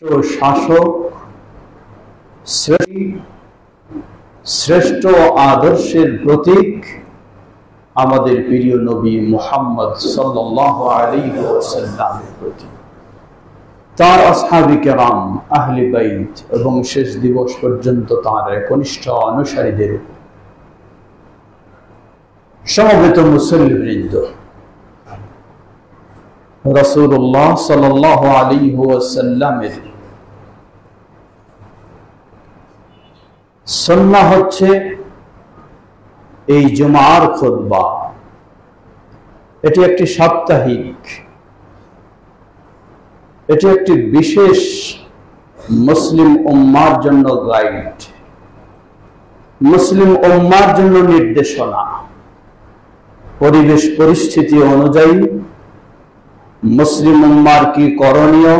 শাসক, শ্রেষ্ঠ আদর্শের প্রতীক আমাদের প্রিয় নবী মুহাম্মদ সাল্লাল্লাহু আলাইহি ওয়াসাল্লামের প্রতি, তার আসহাবে কেরাম, আহলে বাইত এবং শেষ দিবস পর্যন্ত তার একনিষ্ঠ অনুসারীদের সমবেত মুসল্লিবৃন্দ, রাসূলুল্লাহ সাল্লাল্লাহু আলাইহি ওয়াসাল্লামের সুন্নাহ হচ্ছে এই জুমার খুতবা। এটি একটি সাপ্তাহিক, এটি একটি বিশেষ মুসলিম উম্মার জন্য গাইড, মুসলিম উম্মার জন্য নির্দেশনা। পরিবেশ পরিস্থিতি অনুযায়ী মুসলিম উম্মার কি করণীয়,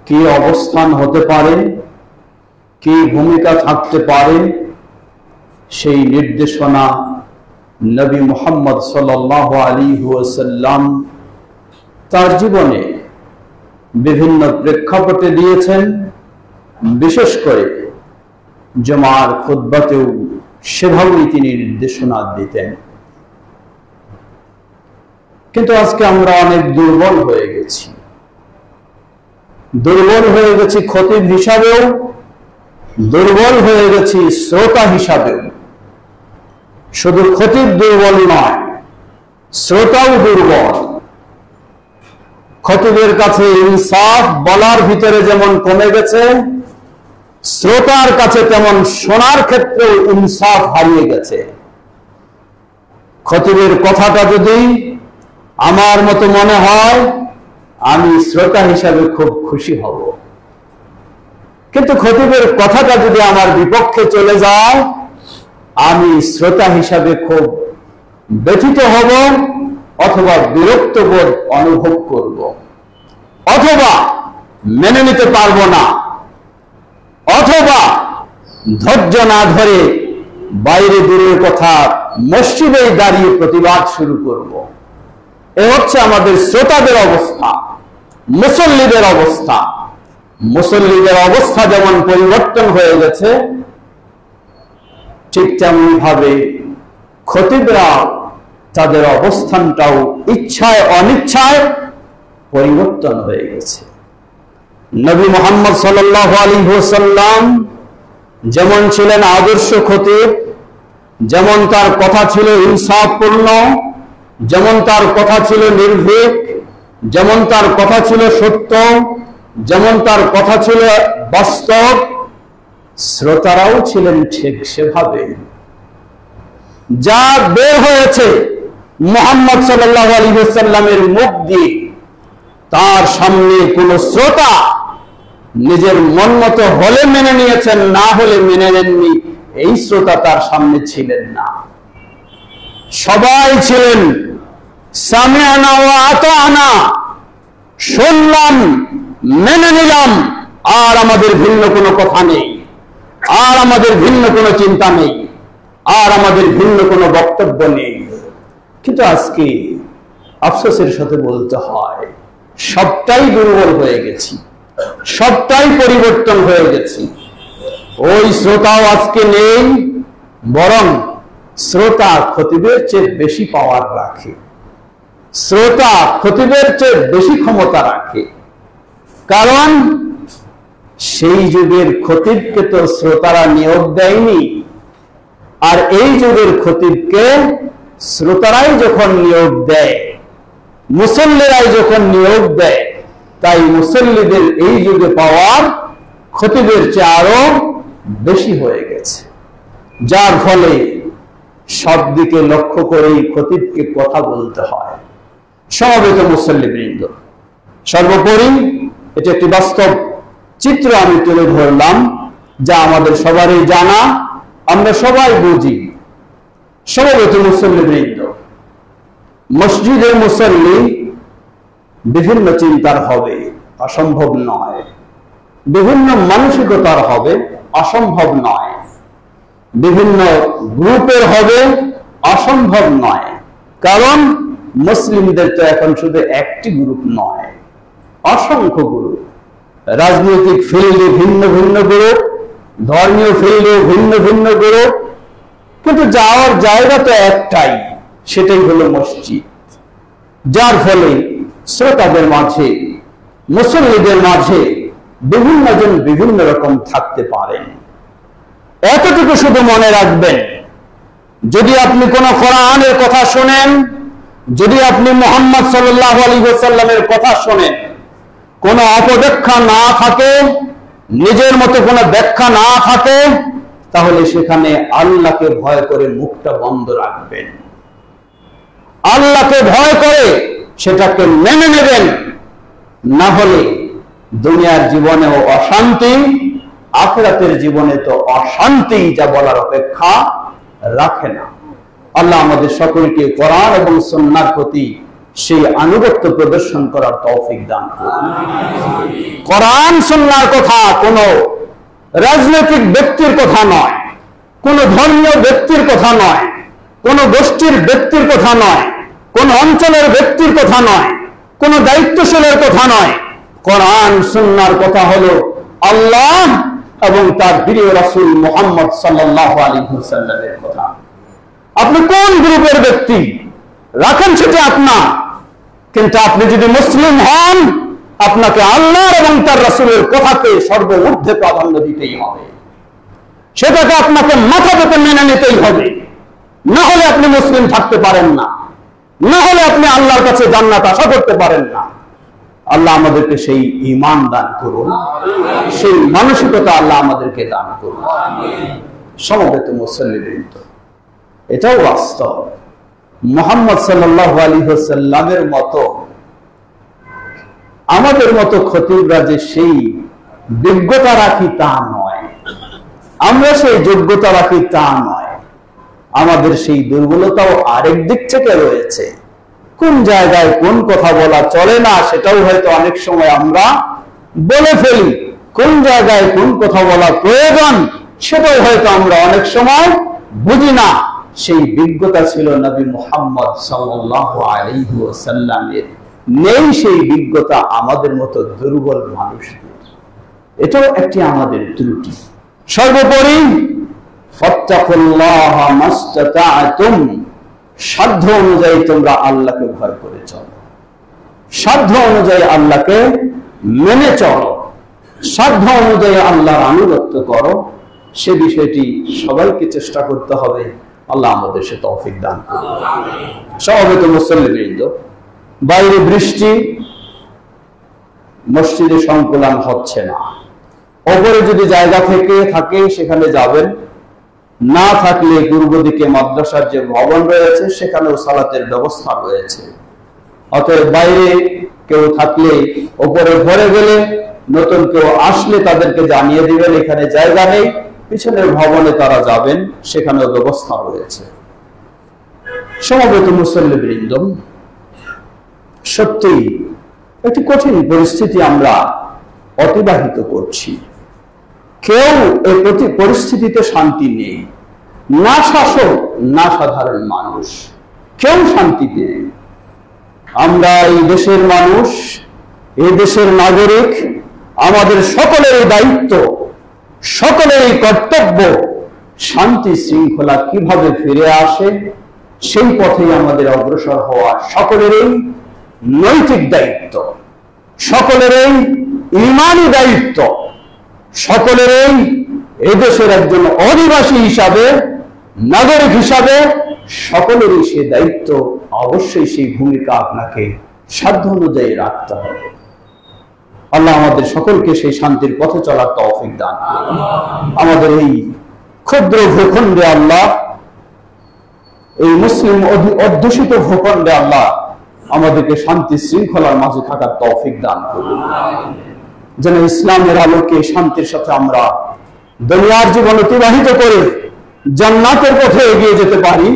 কি অবস্থান হতে পারে, কি ভূমিকা থাকতে পারে, সেই নির্দেশনা নবী মুহাম্মদ সাল্লাল্লাহু আলাইহি ওয়াসাল্লাম তার জীবনে বিভিন্ন প্রেক্ষাপটে দিয়েছেন। বিশেষ করে জুমার খুতবাতেও সেভাবেই তিনি নির্দেশনা দিতেন। কিন্তু আজকে আমরা অনেক দুর্বল হয়ে গেছি, খতিব হিসাবেও, দুর্বল হয়ে গেছি শ্রোতা হিসাবেও। শুধু খতিব দুর্বল নয়, শ্রোতাও দুর্বল। খতিবের কাছে ইনসাফ বলার ভিতরে যেমন কমে গেছে, শ্রোতার কাছে তেমন শোনার ক্ষেত্রে ইনসাফ হারিয়ে গেছে। খতিবের কথাটা যদি আমার মতো মনে হয়, আমি শ্রোতা হিসাবে খুব খুশি হব, কিন্তু খতিবের কথাটা যদি আমার বিপক্ষে চলে যায়, আমি শ্রোতা হিসাবে খুব ব্যথিত হব, অথবা বিরক্ত বোধ অনুভব করব, অথবা মেনে নিতে পারবো না, অথবা ধৈর্য না ধরে বাইরে দূরের কথা মসজিদে দাঁড়িয়ে প্রতিবাদ শুরু করব। এ হচ্ছে আমাদের শ্রোতাদের অবস্থা, মুসল্লিদের অবস্থা। মুসল্লিদের অবস্থা যেমন পরিবর্তন হয়ে গেছে, ঠিক তেমনি ভাবে খতিবরা তাদের অবস্থানটাও ইচ্ছায় অনিচ্ছায় পরিবর্তন হয়ে গেছে। নবী মুহাম্মদ সাল্লাল্লাহু আলাইহি ওয়াসাল্লাম যেমন ছিলেন আদর্শ খতিব, যেমন তার কথা ছিল ইনসাফপূর্ণ, যেমন তার কথা ছিল নির্ভীক, যেমন তার কথা ছিল সত্য, যেমন তার কথা ছিল বাস্তব, শ্রোতারাও ছিলেন ঠিক সেভাবে। যা বের হয়েছে মুহাম্মদ সাল্লাল্লাহু আলাইহি ওয়াসাল্লামের মুখ দিয়ে, তার সামনে কোন শ্রোতা নিজের মন মতো হলে মেনে নিয়েছেন, না হলে মেনে নেননি, এই শ্রোতা তার সামনে ছিলেন না। সবাই ছিলেন সামি'না ওয়া আতা'না, শুনলাম, মেনে নিলাম, আর আমাদের ভিন্ন কোনো কথা নেই, আর আমাদের ভিন্ন কোনো চিন্তা নেই, আর আমাদের ভিন্ন কোনো বক্তব্য নেই। কিন্তু আজকে আফসোসের সাথে বলতে হয়, সবটাই দুর্বল হয়ে গেছি, সবটাই পরিবর্তন হয়ে গেছি। ওই শ্রোতাও আজকে নেই, বরং শ্রোতা খতিবের চেয়ে বেশি পাওয়ার রাখে, শ্রোতা খতিবের চেয়ে বেশি ক্ষমতা রাখে। কারণ সেই যুগের খতিবকে তো শ্রোতারা নিয়োগ দেয়নি, আর এই যুগের খতিবকে শ্রোতারাই যখন নিয়োগ দেয়, মুসল্লিরাই যখন নিয়োগ দেয়, তাই মুসল্লিদের এই যুগে পাওয়ার খতিবের চেয়ে আরো বেশি হয়ে গেছে। যার ফলে সব দিকে লক্ষ্য করেই খতিবকে কথা বলতে হয়। সমবেত মুসল্লিবৃন্দ, সর্বোপরি এটি একটি বাস্তব চিত্র আমি তুলে ধরলাম, যা আমাদের সবারই জানা, আমরা সবাই বুঝি। সমবেত মুসল্লিবৃন্দ, মসজিদের মুসল্লি বিভিন্ন চিন্তার হবে, অসম্ভব নয়। বিভিন্ন মানসিকতার হবে, অসম্ভব নয়। বিভিন্ন গ্রুপের হবে, অসম্ভব নয়। কারণ মুসলিমদের তো এখন শুধু একটি গ্রুপ নয়, অসংখ্য গ্রুপ। রাজনৈতিক ফিল্ডে ভিন্ন ভিন্ন গ্রুপ, ধর্মীয় ফিল্ডে ভিন্ন ভিন্ন গ্রুপ, কিন্তু যাওয়ার জায়গা তো একটাই, সেটাই হলো মসজিদ। যার ফলে শ্রোতাদের মাঝে, মুসল্লিদের মাঝে বিভিন্ন জন বিভিন্ন রকম থাকতে পারেন। এতটুকু শুধু মনে রাখবেন, যদি আপনি কোন কোরআনের কথা শোনেন, যদি আপনি মুহাম্মদ সাল্লাল্লাহু আলাইহি ওয়াসাল্লামের কথা শোনেন, কোন অপব্যাখ্যা না থাকে, নিজের মতো কোনো ব্যাখ্যা না থাকে, তাহলে সেখানে আল্লাহকে ভয় করে মুখটা বন্ধ রাখবেন, আল্লাহকে ভয় করে সেটাকে মেনে নেবেন। না হলে দুনিয়ার জীবনেও অশান্তি, আখিরাতের জীবনে তো অশান্তি যা বলার অপেক্ষা রাখে না। আল্লাহ আমাদের সকলকে কোরআন এবং সুন্নাহর প্রতি সেই আনুগত্য প্রদর্শন করার তৌফিক দান করুন। কোরআন সুন্নাহর কথা কোন রাজনৈতিক ব্যক্তির কথা নয়, কোন ধর্মীয় ব্যক্তির কথা নয়, কোন গোষ্ঠীর ব্যক্তির কথা নয়, কোন অঞ্চলের ব্যক্তির কথা নয়, কোন দায়িত্বশীলের কথা নয়। কোরআন সুন্নাহর কথা হলো আল্লাহ এবং তার প্রিয় রাসূল মুহাম্মদ সাল্লাল্লাহু আলাইহি ওয়াসাল্লামের কথা। আপনি কোন গ্রুপের ব্যক্তি রাখেন সেটা আপনার, কিন্তু আপনি যদি মুসলিম হন, আপনাকে আল্লাহ এবং তার রাসূলের কথাকে সর্বঊর্ধ্বে প্রাধান্য দিতেই হবে, সেটাকে আপনাকে মাথা পেতে মেনে নিতেই হবে। না হলে আপনি মুসলিম থাকতে পারেন না, না হলে আপনি আল্লাহর কাছে জান্নাত আশা করতে পারেন না। আল্লাহ আমাদেরকে সেই ঈমান দান করুন, সেই মানসিকতা আল্লাহ আমাদেরকে দান করুন। সমবেত মুসল্লিবৃন্দ, এটাও বাস্তব, মুহাম্মদ সাল্লাল্লাহু আলাইহি ওয়াসাল্লামের মতো আমাদের মতো খতিবরা যে সেই যোগ্যতা রাখি তা নয়, আমরা সেই যোগ্যতা রাখি তা নয়, আমাদের সেই দুর্বলতাও আরেক দিক থেকে রয়েছে। কোন জায়গায় কোন কথা বলা চলে না সেটাও হয়তো অনেক সময় আমরা বলে ফেলি, কোন জায়গায় কোন কথা বলা প্রয়োজন সেটাও হয়তো আমরা অনেক সময় বুঝি না। সেই বিজ্ঞতা ছিল নবী মুহাম্মদ সাল্লাল্লাহু আলাইহি ওয়াসাল্লামের, নেই সেই বিজ্ঞতা আমাদের মতো দুর্বল মানুষদের। এটাও একটি আমাদের ত্রুটি। সর্বোপরি ফাত্তাকুল্লাহা মাসতাতা'তুম, সাধ্য অনুযায়ী তোমরা আল্লাহকে ভয় করে চলো, সাধ্য অনুযায়ী আল্লাহকে মেনে চলো, সাধ্য অনুযায়ী আল্লাহর আনুগত্য করো। সে বিষয়টি সবাইকে চেষ্টা করতে হবে। আল্লাহ আমাদের সে তৌফিক দান করুন। সমবেত মুসল্লিবৃন্দ, বাইরে বৃষ্টি, মসজিদে সংকুলান হচ্ছে না। ওপরে যদি জায়গা থেকে থাকে সেখানে যাবেন, না থাকলে পূর্ব দিকে মাদ্রাসার যে ভবন রয়েছে সেখানেও সালাতের ব্যবস্থা রয়েছে। অতএব বাইরে কেউ থাকলে ওপরে ভরে গেলে, নতুন কেউ আসলে তাদেরকে জানিয়ে দিবেন এখানে জায়গা নেই, পিছনের ভবনে তারা যাবেন, সেখানেও ব্যবস্থা রয়েছে। সমবেত মুসল্লিবৃন্দ, সত্যি একটি কঠিন পরিস্থিতি আমরা অতিবাহিত করছি। কেউ এই পরিস্থিতিতে শান্তি নেই, না শাসক না সাধারণ মানুষ, কেউ শান্তিতে নেই। আমরা এই দেশের মানুষ, এই দেশের নাগরিক, আমাদের সকলেরই দায়িত্ব, সকলেরই কর্তব্য শান্তি শৃঙ্খলা কিভাবে ফিরে আসে সেই পথেই আমাদের অগ্রসর হওয়া সকলেরই নৈতিক দায়িত্ব, সকলেরই ঈমানি দায়িত্ব, সকলেরই এদেশের একজন অধিবাসী হিসাবে, নাগরিক হিসাবে সকলেরই সে দায়িত্ব। অবশ্যই সেই ভূমিকা আপনাকে সাধ্য অনুযায়ী রাখতে হবে। আল্লাহ আমাদের সকলকে সেই শান্তির পথে চলার তৌফিক দান করুন। আমাদের এই ক্ষুদ্র ভূখণ্ডে আল্লাহ, এই মুসলিম অধ্যুষিত ভূখণ্ডে আল্লাহ আমাদেরকে শান্তি শৃঙ্খলার মাঝে থাকার তৌফিক দান করুন, যেন ইসলামের আলোকে শান্তির সাথে আমরা দুনিয়ার জীবন অতিবাহিত করে জান্নাতের পথে এগিয়ে যেতে পারি।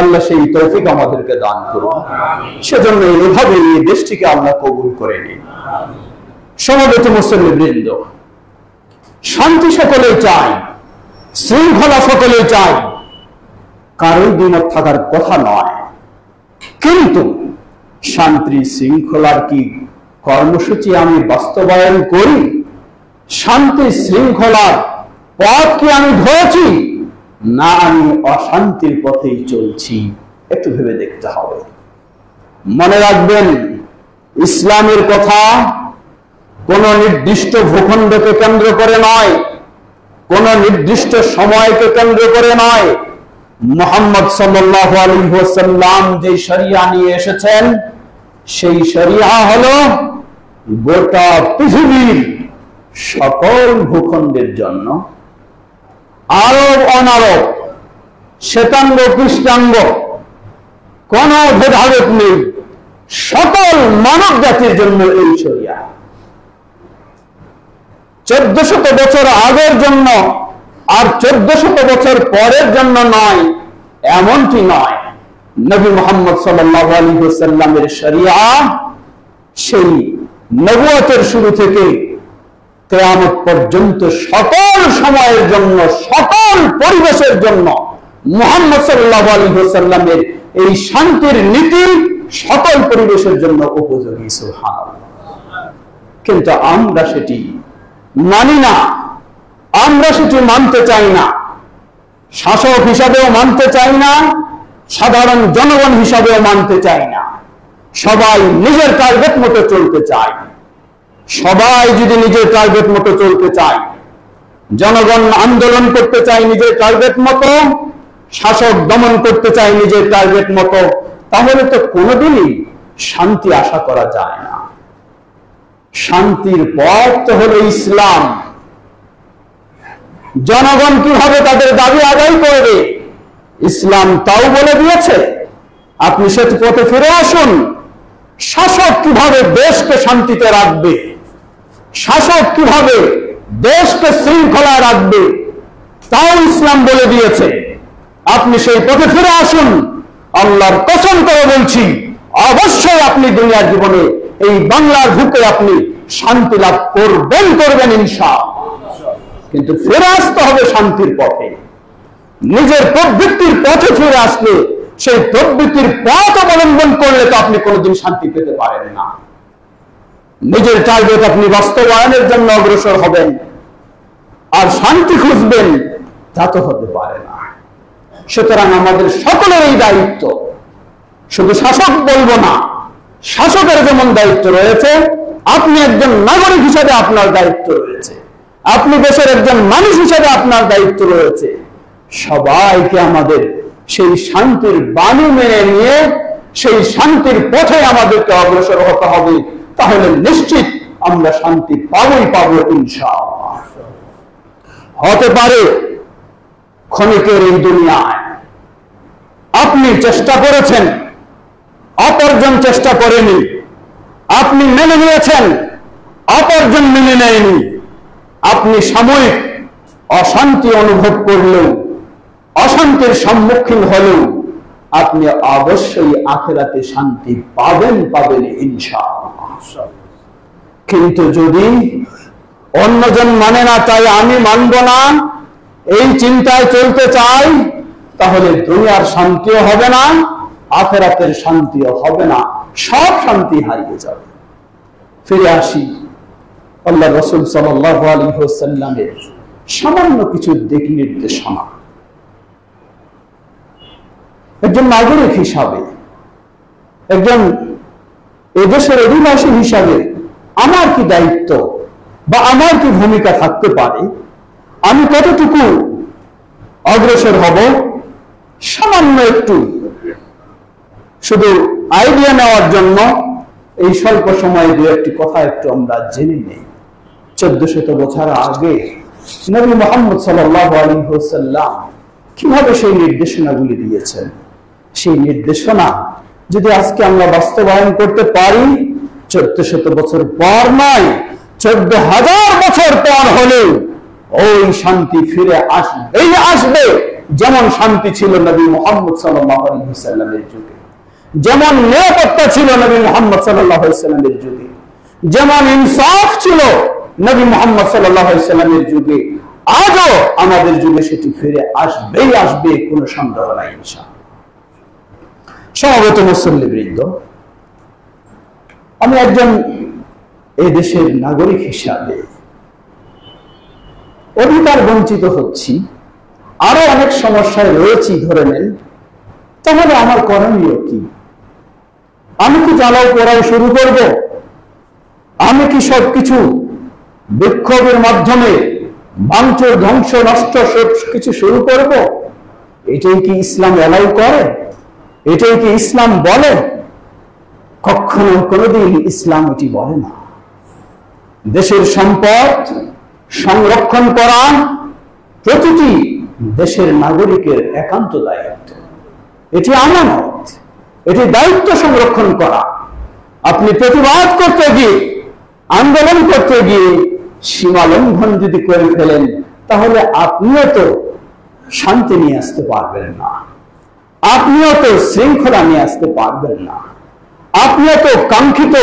আল্লাহ সেই তৌফিক আমাদেরকে দান করুন। সেজন্য এইভাবে এই দেশটিকে আল্লাহ কবুল করে নিন। সমবেত মুসল্লিবৃন্দ, শান্তি সকলে চাই, শৃঙ্খলা সকলে চাই, কারোই দ্বিমত থাকার কথা নয়। কিন্তু শান্তি শৃঙ্খলার কি কর্মসূচি আমি বাস্তবায়ন করি? শান্তি শৃঙ্খলার পথ কি আমি ধরেছি, না আমি অশান্তির পথেই চলছি? একটু ভেবে দেখতে হবে। মনে রাখবেন, ইসলামের কথা কোন নির্দিষ্ট ভূখণ্ডকে কেন্দ্র করে নয়, কোন নির্দিষ্ট সময়কে কেন্দ্র করে নয়। মুহাম্মদ সাল্লাল্লাহু আলাইহি ওয়াসাল্লাম যে শরিয়া নিয়ে এসেছেন, সেই শরিয়া হলো গোটা পৃথিবীর সকল ভূখণ্ডের জন্য। আরব অনারব, শ্বেতাঙ্গ কৃষ্ণাঙ্গ কোন ভেদাভেদ নেই, সকল মানব জাতির জন্য এই শরিয়া। 1400 বছর আগের জন্য আর 1400 বছর পরের জন্য নয়, এমনটি নয়। নবী মুহাম্মদ সাল্লাল্লাহু আলাইহি ওয়াসাল্লামের শরিয়া সেই নবুয়তের শুরু থেকে কিয়ামত পর্যন্ত সকল সময়ের জন্য, সকল পরিবেশের জন্য মুহাম্মদ সাল্লাল্লাহু আলাইহি ওয়াসাল্লামের এই শান্তির নীতি সকল পরিবেশের জন্য উপযোগী। সুবহানাল্লাহ। কিন্তু আমরা সেটি মানি না, আমরা সেটি মানতে চাই না, শাসক হিসাবেও মানতে চাই না, সাধারণ জনগণ হিসাবেও মানতে চাই না। সবাই নিজের টার্গেট মতো চলতে চায়। সবাই যদি নিজের টার্গেট মতো চলতে চায়, জনগণ আন্দোলন করতে চায় নিজের টার্গেট মতো, শাসক দমন করতে চায় নিজের টার্গেট মতো, তাহলে তো কোনোদিনই শান্তি আশা করা যায় না। শান্তির পথ তো হলো ইসলাম। জনগণ কিভাবে তাদের দাবি আদায় করবে, ইসলাম তাও বলে দিয়েছে। আপনি সে পথে ফিরে আসুন। শাসক কিভাবে দেশকে শান্তিতে রাখবে, শাসক কিভাবে দেশকে শৃঙ্খলা রাখবে, তাও ইসলাম বলে দিয়েছে। আপনি সেই পথে ফিরে আসুন। আল্লাহর কসম করে বলছি, অবশ্যই আপনি দুনিয়ার জীবনে এই বাংলার বুকে আপনি শান্তি লাভ করবেন ইনশাআল্লাহ। কিন্তু ফিরে আসতে হবে শান্তির পথে। নিজের প্রবৃত্তির পথে ফিরে আসলে, সেই প্রবৃত্তির পথ অবলম্বন করলে তো আপনি কোনোদিন শান্তি পেতে পারেন না। নিজের টার্গেট আপনি বাস্তবায়নের জন্য অগ্রসর হবেন আর শান্তি খুঁজবেন, তা তো হতে পারে না। সুতরাং আমাদের সকলের এই দায়িত্ব, শুধু শাসক বলবো না, শাসকের যেমন দায়িত্ব রয়েছে, আপনি একজন নাগরিক হিসেবে আপনার দায়িত্ব রয়েছে, আপনি দেশের একজন মানুষ হিসেবে আপনার দায়িত্ব রয়েছে। সবাইকে আমাদের সেই শান্তির বাণী মেনে নিয়ে সেই শান্তির পথে আমাদেরকে অগ্রসর হতে হবে। তাহলে নিশ্চিত আমরা শান্তি পাবো ইনশাআল্লাহ। হতে পারে ক্ষণিকের এই দুনিয়ায় আপনি চেষ্টা করেছেন, অপরজন চেষ্টা করেনি, আপনি মেনে নিয়েছেন, অপরজন মেনে নেয়নি। আপনি সাময়িক অশান্তি অনুভব করলেও, অশান্তির সম্মুখীন হলেও, আপনি অবশ্যই আখিরাতে শান্তি পাবেন ইনশাআল্লাহ। কিন্তু যদি অন্যজন মানে না, তাই আমি মানব না, এই চিন্তায় চলতে চাই, তাহলে দুনিয়ার শান্তিও হবে না, আখিরাতের শান্তিও হবে না, সব শান্তি হারিয়ে যাবে। ফিরে আসি আল্লাহ রাসূল সাল্লাল্লাহু আলাইহি ওয়াসাল্লামের সামান্য কিছু দিক নির্দেশনা। একজন নাগরিক হিসাবে, একজন এদেশের অধিবাসী হিসাবে আমার কি দায়িত্ব বা আমার কি ভূমিকা থাকতে পারে, আমি কতটুকু অগ্রসর হব, সামান্য একটু শুধু আইডিয়া নেওয়ার জন্য এই স্বল্প সময়ে দু একটি কথা একটু আমরা জেনে নেই। 1400 বছর আগে নবী মুহাম্মদ সাল্লাল্লাহু আলাইহি ওয়াসাল্লাম কিভাবে সেই নির্দেশনাগুলি দিয়েছেন, সেই নির্দেশনা যদি আজকে আমরা বাস্তবায়ন করতে পারি, 1400 বছর পর নয়, 14,000 বছর পর হলেও ওই শান্তি ফিরে আসবে। যেমন শান্তি ছিল নবী মুহাম্মদ সাল্লাল্লাহু আলাইহি ওয়াসাল্লামের যুগে, যেমন নিরাপত্তা ছিল নবী মুহাম্মদ সাল্লাল্লাহু আলাইহি ওয়াসাল্লামের যুগে, যেমন ইনসাফ ছিল নবী মুহাম্মদ সাল্লাল্লাহু আলাইহি ওয়াসাল্লামের যুগে, আজও আমাদের যুগে সেটি ফিরে আসবে, কোনো সন্দেহ নাই ইনশাআল্লাহ। সমবেত মুসল্লিবৃন্দ, আমি একজন এই দেশের নাগরিক হিসাবে অধিকার বঞ্চিত হচ্ছি, আরো অনেক সমস্যায় রয়েছি ধরে নেন, তাহলে আমার করণীয় কি? আমি কি জ্বালাও পোড়াও শুরু করব? আমি কি সবকিছু বিক্ষোভের মাধ্যমে ভাঙচুর, ধ্বংস, নষ্ট সব কিছু শুরু করব? এটাই কি ইসলাম এলাও করে? এটাই কি ইসলাম বলে? কখনো কোনোদিন ইসলাম এটি বলে না। দেশের সম্পদ সংরক্ষণ করা প্রতিটি দেশের নাগরিকের একান্ত দায়িত্ব। এটি আমানত, এটি দায়িত্ব সংরক্ষণ করা। আপনি প্রতিবাদ করতে গিয়ে, আন্দোলন করতে গিয়ে সীমা লঙ্ঘন যদি করে ফেলেন, তাহলে আপনিও তো শান্তি নিয়ে আসতে পারবেন না, আপনিও তো শৃঙ্খলা নিয়ে আসতে পারবেন না, আপনিও তো কাঙ্ক্ষিত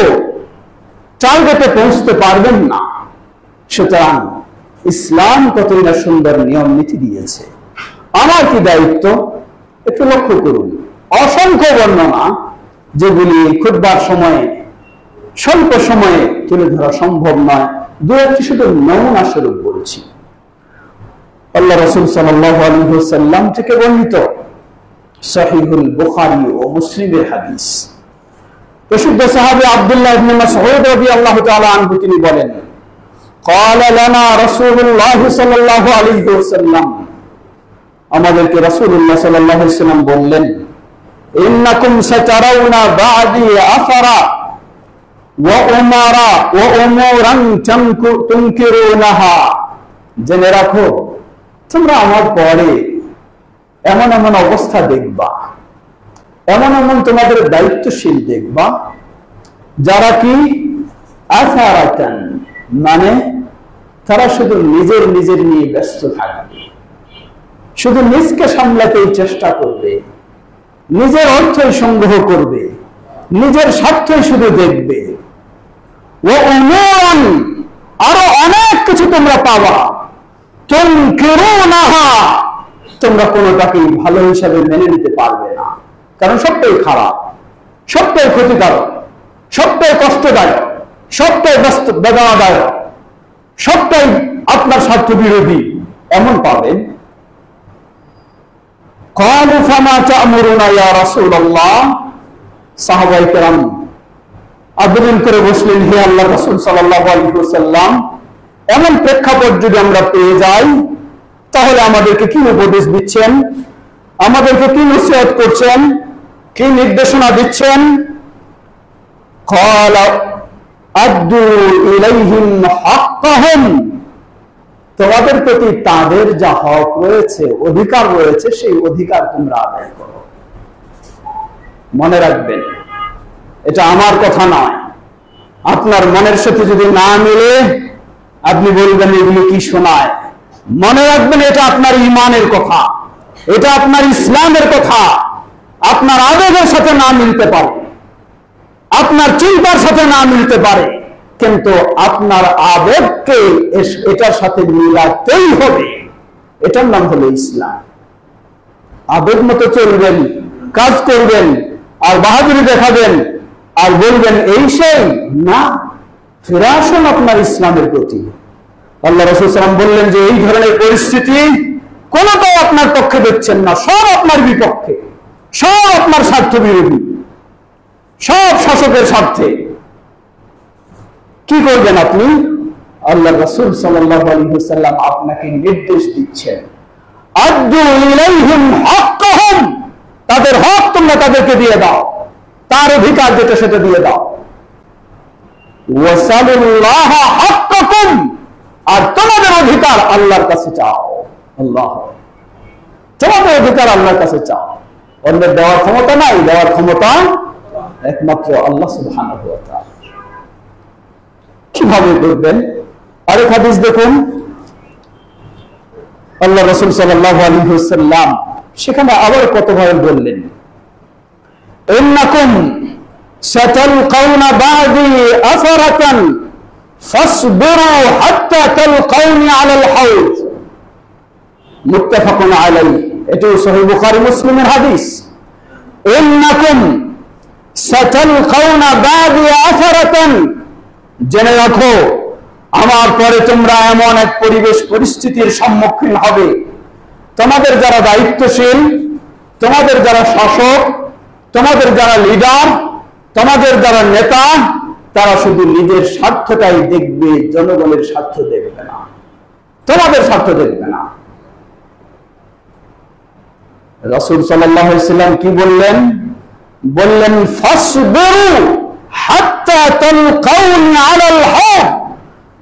টার্গেটে পৌঁছতে পারবেন না। সুতরাং ইসলাম কতই না সুন্দর নিয়ম নীতি দিয়েছে। আমার কি দায়িত্ব? একটু লক্ষ্য করুন, অসংখ্য বর্ণনা যেগুলি খুতবার সময়ে স্বল্প সময়ে তুলে ধরা সম্ভব নয়, দু একটি শুধু নমুনা স্বরূপ বলছি। আল্লাহ রাসূল সাল্লাল্লাহু আলাইহি ওয়াসাল্লাম থেকে বর্ণিত সহিহুল বুখারী ও মুসলিমের হাদিস, প্রসিদ্ধ সাহাবী আব্দুল্লাহ ইবনে মাসউদ রাদিয়াল্লাহু তাআলা আনহু তিনি বলেন, ক্বালা লানা রাসূলুল্লাহ সাল্লাল্লাহু আলাইহি ওয়াসাল্লাম, আমাদেরকে রাসূলুল্লাহ সাল্লাল্লাহু আলাইহি ওয়াসাল্লাম বললেন, ইন্নাকুম সাতারাউনা বা'দি আফারা ওয়া উমারা ওয়া উমুরান তুনকিরুনাহা, জেনে রাখো তোমরা আমার পরে এমন এমন অবস্থা দেখবা, এমন এমন তোমাদের দায়িত্বশীল দেখবা, যারা কি আসারাতান, মানে তারা শুধু নিজের নিয়ে ব্যস্ত থাকবে, শুধু নিজকে সামলাতেই চেষ্টা করবে, নিজের অর্থই সংগ্রহ করবে, নিজের স্বার্থই শুধু দেখবে। ও উমুরান, আরো অনেক কিছু তোমরা পাবা, তুনকিরুনাহা, তোমরা কোনোটাকেই ভালো হিসাবে মেনে নিতে পারবে না, কারণ সবটাই খারাপ, সবটাই ক্ষতিকারক, সবটাই কষ্টদায়ক, সবটাই বেদনাদায়ক, সবটাই আপনার স্বার্থ বিরোধী, এমন পাবেন। ক্বালু ফামা তা'মুরুনা ইয়া রাসূলুল্লাহ, সাহাবায়ে কেরাম আবেদন করে বসলেন, হে আল্লাহর রাসূল সাল্লাল্লাহু আলাইহি ওয়াসাল্লাম, এমন প্রেক্ষাপট যদি আমরা পেয়ে যাই, তাহলে আমাদেরকে কি উপদেশ দিচ্ছেন, আমাদেরকে কি নসিহত করছেন, কি নির্দেশনা দিচ্ছেন? ক্বালা আদ্দু ইলাইহিম হাক্কাহুম, তোমাদের প্রতি তাদের যা হক রয়েছে, অধিকার রয়েছে, সেই অধিকার তোমরা আদায় করো। মনে রাখবেন, এটা আমার কথা নয়, আপনার মনের সাথে যদি না মিলে আপনি বলবেন এগুলো কি শোনায়। মনে রাখবেন, এটা আপনার ঈমানের কথা, এটা আপনার ইসলামের কথা। আপনার আবেগের সাথে না মিলতে পারে, আপনার চিন্তার সাথে না মিলতে পারে, কিন্তু আপনার আবেগকে এটার সাথে মিলাতেই হবে। এটার নাম হলো ইসলাম। আবেগ মতো চলবেন, কাজ করবেন, আর বাহাদুরি দেখাবেন, আর বলবেন এই সেই না, ফিরে আসুন আপনার ইসলামের প্রতি। আল্লাহ রাসূল সাল্লাল্লাহু আলাইহি ওয়াসাল্লাম বললেন যে এই ধরনের পরিস্থিতি কোনটাই আপনার পক্ষে দেখছেন না, সব আপনার বিপক্ষে, সব আপনার স্বার্থ বিরোধী, সব শাসকের স্বার্থে। কি করবেন আপনি? আল্লাহ রাসূল সাল্লাল্লাহু আলাইহি ওয়াসাল্লাম আপনাকে নির্দেশ দিচ্ছেন, আদ্দু ইলাইহিম হাক্কাহুম, তাদের হক তোমরা তাদেরকে দিয়ে দাও, তার অধিকার যেটা সেটা দিয়ে দাও। ওয়াসালুল্লাহ হাক্কাকুম, আর তোমাদের অধিকার আল্লাহর কাছে চাও। আল্লাহ, তোমাদের অধিকার আল্লাহর কাছে চাও। অন্যের দেওয়ার ক্ষমতা নাই, দেওয়ার ক্ষমতা একমাত্র আল্লাহ সুবহানাহু ওয়া তাআলা। কিভাবে করবেন? আরেক হাদিস দেখুন, আল্লাহ রাসূল সাল্লাল্লাহু আলাইহি ওয়াসাল্লাম সেখানে আবার কতভাবে বললেন, ইন্নাকুম সাতালকাউনা বা'দি আসারাতান ফাসবিরু হাত্তা তালকাউনি আলাল হাউজ, মুত্তাফাকুন আলাইহি। এটি সহিহ বুখারী মুসলিমের হাদিস। ইন্নাকুম সাতালকাউনা বা'দি আসারাতান, জেনে রাখো আমার পরে তোমরা এমন এক পরিবেশ পরিস্থিতির সম্মুখীন হবে, তোমাদের যারা দায়িত্বশীল, তোমাদের যারা শাসক, তোমাদের যারা লিডার, তোমাদের যারা নেতা, তারা শুধু নিজের স্বার্থটাই দেখবে, জনগণের স্বার্থ দেখবে না, তোমাদের স্বার্থ দেখবে না। রাসূল সাল্লাল্লাহু আলাইহি ওয়াসাল্লাম কি বললেন? বললেন ফাসবিরু হাত্তা তালকাউনি আলাল হাওদ,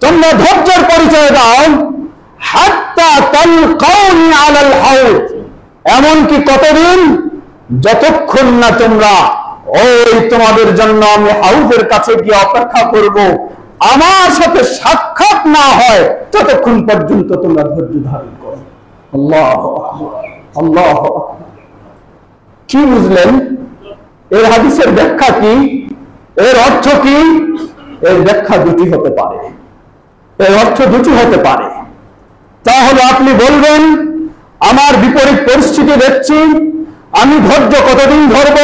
তোমরা ধৈর্যের পরিচয় দাও, হাত্তা তালকাউনি আলাল হাওদ, এমন কি কতদিন? যতক্ষণ না তোমরা ওই তোমাদের জন্য আমি হাউজের কাছে গিয়ে অপেক্ষা করব, আমার সাথে সাক্ষাৎ না হয় ততক্ষণ পর্যন্ত তোমরা ধৈর্য ধারণ করো। আল্লাহু আকবার, আল্লাহু আকবার। কি বুঝলেন? এর হাদিসের ব্যাখ্যা কি? এর অর্থ কি? এর ব্যাখ্যা দুটি হতে পারে, এর অর্থ দুটি হতে পারে। তাহলে আপনি বলবেন আমার বিপরীত পরিস্থিতি দেখছি, আমি ধৈর্য কতদিন ধরব?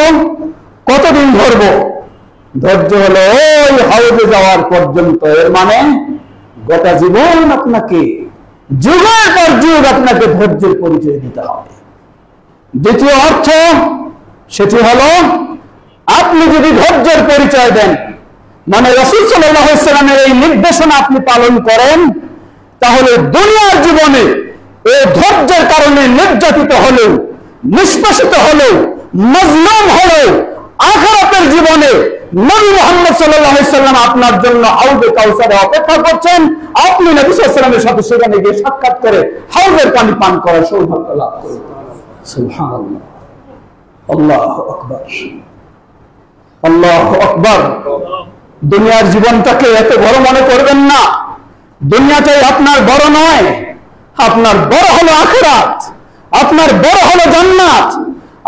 কতদিন ধরব? ধৈর্য হলো ওই হাউজে যাওয়ার পর্যন্ত। এর মানে গোটা জীবন আপনাকে, যুগের পর যুগ আপনাকে ধৈর্যের পরিচয় দিতে হবে। দ্বিতীয় অর্থ সেটি হলো, আপনি যদি ধৈর্যের পরিচয় দেন, মানে রাসূল সাল্লাল্লাহু আলাইহি ওয়াসাল্লামের এই নির্দেশনা আপনি পালন করেন, তাহলে দুনিয়ার জীবনে এই ধৈর্যের কারণে নির্যাতিত হলেও, নিষ্পেষিত হলেও, মজলুম হলেও, আখিরাতের জীবনে নবী মুহাম্মদ সাল্লাল্লাহু আলাইহি ওয়াসাল্লাম আপনার জন্য হাউজে কাউসারে অপেক্ষা করছেন, আপনি নবী সাল্লাল্লাহু আলাইহি ওয়াসাল্লামের সাথে সেখানে গিয়ে সাক্ষাৎ করে হাউজের পানি পান করার সৌভাগ্য লাভ করবেন। সুবহানাল্লাহ, আল্লাহু আকবার, আল্লাহু আকবার। দুনিয়ার জীবনটাকে এত বড় মনে করবেন না। দুনিয়াটাই আপনার বড় নয়, আপনার বড় হলো আখিরাত, আপনার বড় হলো জান্নাত,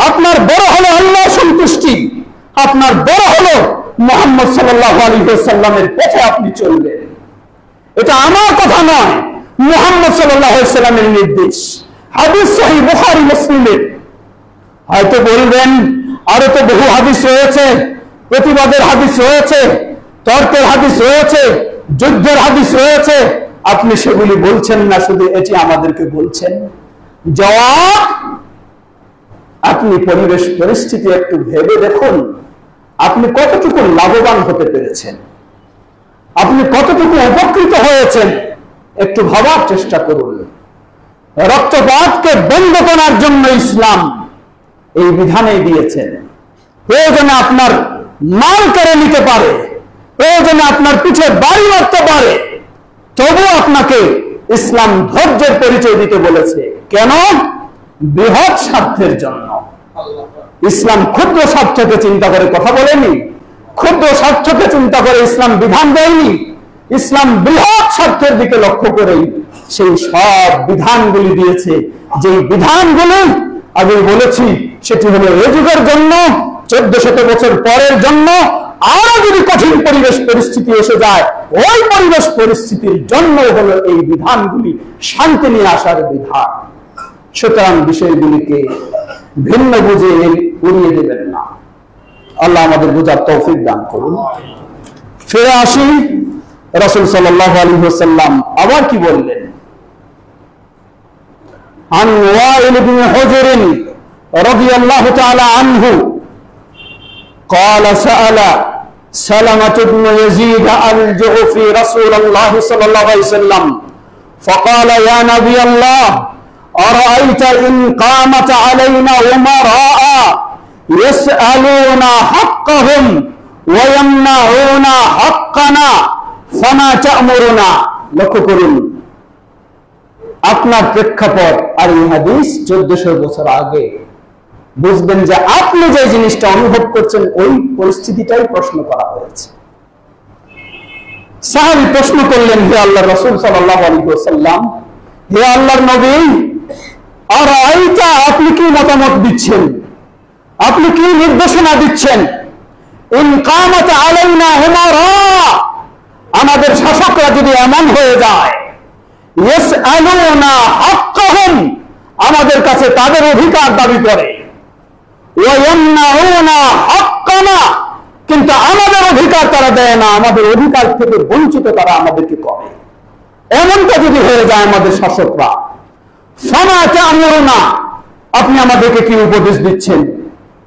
আপনার বড় হলো আল্লাহর সন্তুষ্টি, আপনার বড় হলো মুহাম্মদ সাল্লাল্লাহু আলাইহি ওয়াসাল্লামের পথে আপনি চলবেন। এটা আমার কথা নয়, মুহাম্মদ সাল্লাল্লাহু আলাইহি ওয়াসাল্লামের নির্দেশ। হাদিস সহিহ বুখারী মুসলিমের। হয়তো বলবেন আরো তো বহু হাদিস রয়েছে, প্রতিবাদের হাদিস রয়েছে, তর্কের হাদিস রয়েছে, যুদ্ধের হাদিস রয়েছে, আপনি সেগুলি বলছেন না, শুধু এটি আমাদেরকে বলছেন। জবাব, আপনি পরিবেশ পরিস্থিতি একটু ভেবে দেখুন, আপনি কতটুকু লাভবান হতে পেরেছেন, আপনি কতটুকু উপকৃত হয়েছেন, একটু ভাবার চেষ্টা করুন। রক্তপাতকে বন্ধ করার জন্য ইসলাম এই বিধানে দিয়েছেন। প্রয়োজনে আপনার মাল কেড়ে নিতে পারে, প্রয়োজনে আপনার পিঠে বাড়ি মারতে পারে, তবু আপনাকে ইসলাম ধৈর্যের পরিচয় দিতে বলেছে। কেন? বৃহৎ স্বার্থের জন্য। ইসলাম ক্ষুদ্র স্বার্থকে চিন্তা করে কথা বলেনি, ক্ষুদ্র স্বার্থকে চিন্তা করে ইসলাম বিধান দেয়নি। ইসলাম বৃহৎ স্বার্থের দিকে লক্ষ্য করেই সেই সব বিধানগুলি দিয়েছে। যে বিধানগুলি আগে বলেছি সেটি হলো এ যুগের জন্য, 1400 বছর পরের জন্য। আরো যদি কঠিন পরিবেশ পরিস্থিতি এসে যায়, ওই পরিবেশ পরিস্থিতির জন্য হলো এই বিধানগুলি, শান্তি নিয়ে আসার বিধান। সুতরাং বিষয়গুলিকে ভিন্ন বুঝে উড়িয়ে দেবেন না। আল্লাহ আমাদের বোঝার তৌফিক দান করুন। ফিরে আসি, রাসূল সাল্লাল্লাহু আলাইহি ওয়াসাল্লাম আবার কি বললেন? আন ওয়াইল ইবনে হুজর রাদিয়াল্লাহু তাআলা আনহু قال سأل سلمة بن يزيد الجعفي رسول الله صلى الله عليه وسلم فقال يا نبي الله أرأيت إن قامت علينا أمراء يسألون حقهم ويمنعون حقنا فما تأمرنا। লক্ষ্য করুন আপনার প্রেক্ষাপট আর এই হাদিস 1400 বছর আগে, বুঝবেন যে আপনি যে জিনিসটা অনুভব করছেন ওই পরিস্থিতিটাই প্রশ্ন করা হয়েছে। সাহাবী প্রশ্ন করলেন, হে আল্লাহর রাসূল সাল্লাল্লাহু আলাইহি ওয়াসাল্লাম, হে আল্লাহর নবী, আর আইতা, আপনি কি মতামত দিচ্ছেন, আপনি কি নির্দেশনা দিচ্ছেন? ইন কামাত আলাইনা উমারা, আমাদের শাসকরা যদি এমন হয়ে যায়, ইয়াসআলুনা হাক্কাহুম, আমাদের কাছে তাদের অধিকার দাবি করে, ওয়ায়ামনাউনা হাক্কানা, কিন্তু আমাদের অধিকার তারা দেয় না, আমাদের অধিকার থেকে বঞ্চিত তারা আমাদেরকে করে। এমনটা যদি হয়ে যায় আমাদের শাসকরা, ফামা তা'মুরুনা, আপনি আমাদেরকে কি উপদেশ দিচ্ছেন,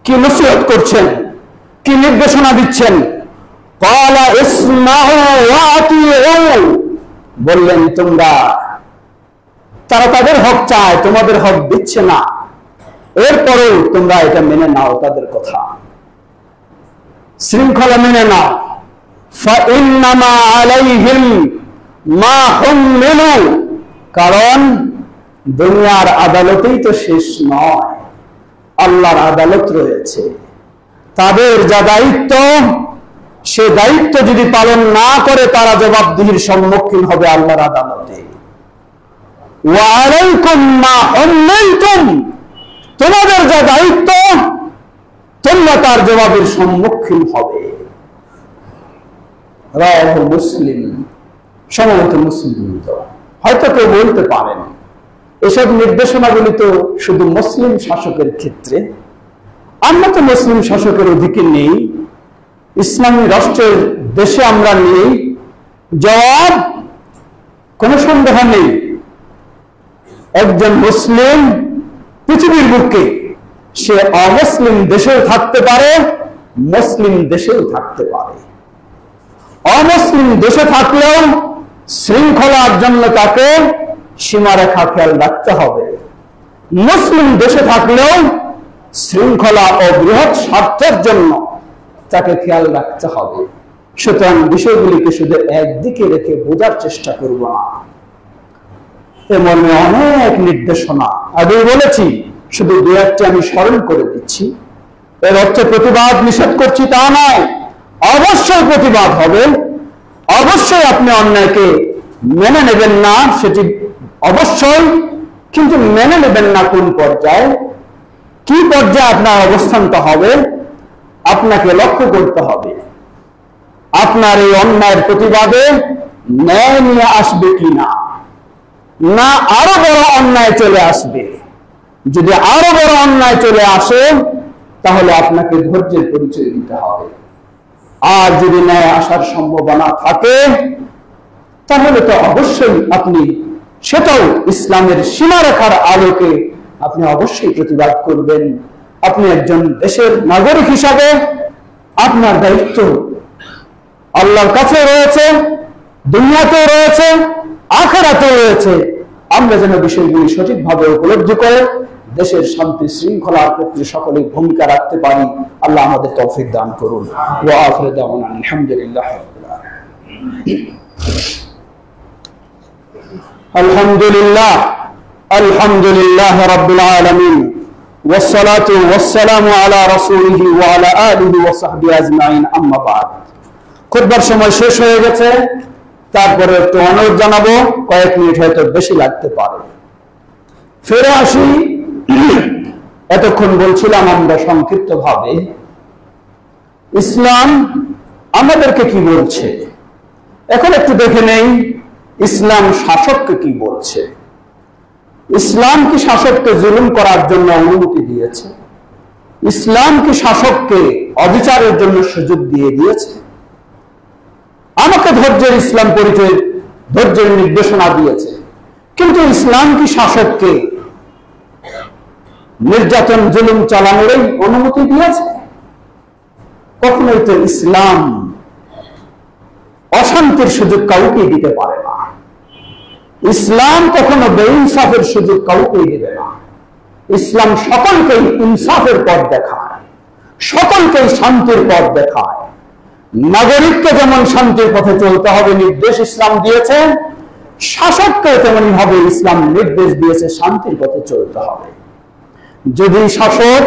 কি নসিহত করছেন, কি নির্দেশনা দিচ্ছেন? ক্বালা ইসমাউ ওয়া আতিউ, বললেন তোমরা, তারা তাদের হক চায়, তোমাদের হক দিচ্ছে না, এরপরেও তোমরা এটা মেনে নাও, তাদের কথা শৃঙ্খলা মেনে নাও। ফাইন্নামা আলাইহিম মা হুমিলু, কারণ দুনিয়ার আদালতেই তো শেষ নয়, আল্লাহর আদালত রয়েছে। তাদের যা দায়িত্ব, সে দায়িত্ব যদি পালন না করে তারা জবাবদিহির সম্মুখীন হবে আল্লাহর আদালতে। ওয়া আলাইকুম মা হুমিলতুম, তোমাদের যা দায়িত্ব তোমরা তার জবাবের সম্মুখীন হবে। রাওয়াহু মুসলিম, সম্ভবত মুসলিম। তো হয়তো কেউ বলতে পারেন এসব নির্দেশনাগুলি তো শুধু মুসলিম শাসকের ক্ষেত্রে, আমরা তো মুসলিম শাসকের অধিকার নেই, ইসলামী রাষ্ট্রের দেশে আমরা নেই। জবাব, কোনো সন্দেহ নেই, একজন মুসলিম পৃথিবীর বুকে সে অমুসলিম দেশেও থাকতে পারে, মুসলিম দেশেও থাকতে পারে। অমুসলিম দেশে থাকলেও শৃঙ্খলার জন্য তাকে সীমারেখা খেয়াল রাখতে হবে, মুসলিম দেশে থাকলেও শৃঙ্খলা ও বৃহৎ স্বার্থের জন্য তাকে খেয়াল রাখতে হবে। সুতরাং বিষয়গুলিকে শুধু একদিকে রেখে বোঝার চেষ্টা করব না। এ মর্মে অনেক নির্দেশনা আগেই বলেছি, শুধু দু একটি আমি স্মরণ করে দিচ্ছি। এর অর্থে প্রতিবাদ নিষেধ করছি তা নয়, অবশ্যই প্রতিবাদ হবে, অবশ্যই আপনি অন্যায়কে মেনে নেবেন না, সেটি অবশ্যই, কিন্তু মেনে নেবেন না কোন পর্যায়ে, কি পর্যায়ে আপনার অবস্থানটা হবে আপনাকে লক্ষ্য করতে হবে। আপনার এই অন্যায়ের প্রতিবাদে ন্যায় নিয়ে আসবে কিনা, না আরো বড় অন্যায় চলে আসবে। যদি আরো বড় অন্যায় চলে আসে তাহলে আপনাকে ধৈর্যের পরিচয় দিতে হবে। আর যদি ন্যায় আসার সম্ভাবনা থাকে তাহলে তো অবশ্যই আপনি সেটাও ইসলামের সীমারেখার আলোকে আপনি অবশ্যই প্রতিবাদ করবেন। আপনি একজন দেশের নাগরিক হিসাবে আপনার দায়িত্ব আল্লাহর কাছে রয়েছে, দুনিয়াতেও রয়েছে, আখিরাতেও রয়েছে। আমরা যেন বিষয়গুলি সঠিকভাবে উপলব্ধি করে দেশের শান্তি শৃঙ্খলার ক্ষেত্রে সকলেই ভূমিকা রাখতে পারি। আল্লাহ আমাদের তৌফিক দান করুন। ওয়া আখিরু দাওয়ানা আলহামদুলিল্লাহ রাব্বিল আলামিন। আলহামদুলিল্লাহ, আলহামদুলিল্লাহ রাব্বিল আলামিন, ওয়াসসালাতু ওয়াসসালামু আলা রাসূলিহি ওয়া আলা আলিহি ওয়া সাহবিহি আজমাইন, আম্মা বাদ। খুতবার সময় শেষ হয়ে গেছে, তারপরে একটু অনুরোধ জানাবো, কয়েক মিনিট হয়তো বেশি লাগতে পারে। ফিরে আসি, এতক্ষণ বলছিলাম আমরা সংক্ষিপ্ত ভাবে ইসলাম আমাদেরকে কি বলছে। এখন একটু দেখে নেই ইসলাম শাসককে কি বলছে। ইসলাম কি শাসককে জুলুম করার জন্য অনুমতি দিয়েছে? ইসলাম কি শাসককে অবিচারের জন্য সুযোগ দিয়ে দিয়েছে? আমাকে ধৈর্যের ইসলাম পরিচয়, ধৈর্যের নির্দেশনা দিয়েছে, কিন্তু ইসলাম কি শাসককে নির্যাতন জুলুম চালানোরই অনুমতি দিয়েছে? কখনোই তো ইসলাম অশান্তির সুযোগ কাউকে দিতে পারে না। ইসলাম কখনো বেইনসাফের সুযোগ কাউকে দিবে না। ইসলাম সকলকেই ইনসাফের পথ দেখায়, সকলকেই শান্তির পথ দেখায়। নাগরিককে যেমন শান্তির পথে চলতে হবে নির্দেশ ইসলাম দিয়েছে, শাসককে তেমনি ভাবে ইসলাম নির্দেশ দিয়েছে শান্তির পথে চলতে হবে। যদি শাসক